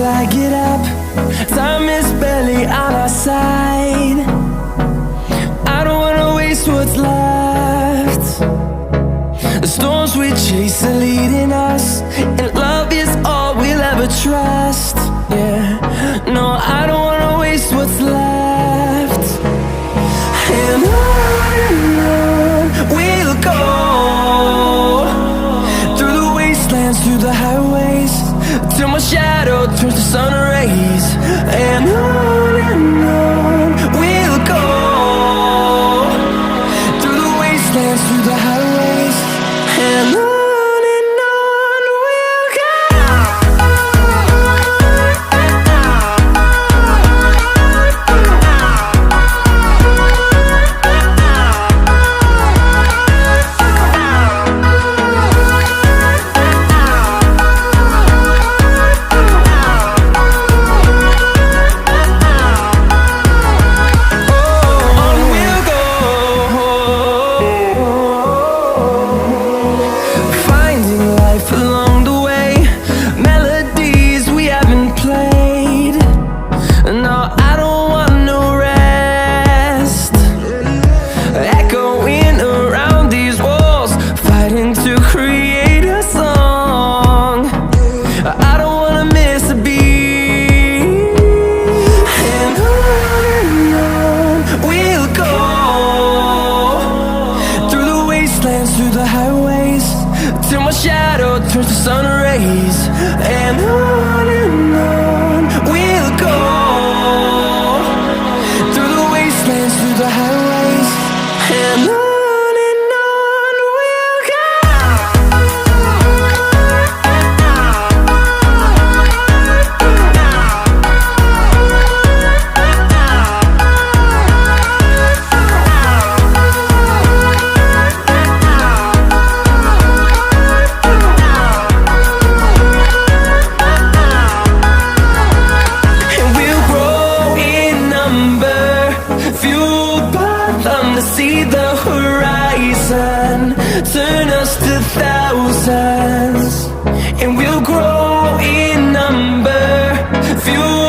I get up. Time is barely on our side. I don't wanna waste what's left. The storms we chase are leading us, and love is all we'll ever trust. Yeah, no, I don't wanna waste what's left. And on we'll go, through the wastelands, through the highways, till my shadow turns to sun rays. And on we'll go, through the wastelands, through the highways, and on we'll go. Through the highways, till my shadow turns to sun rays. And on we'll go, through the wastelands, through the highways, and on. See the horizon, turn us to thousands, and we'll grow in number, fuel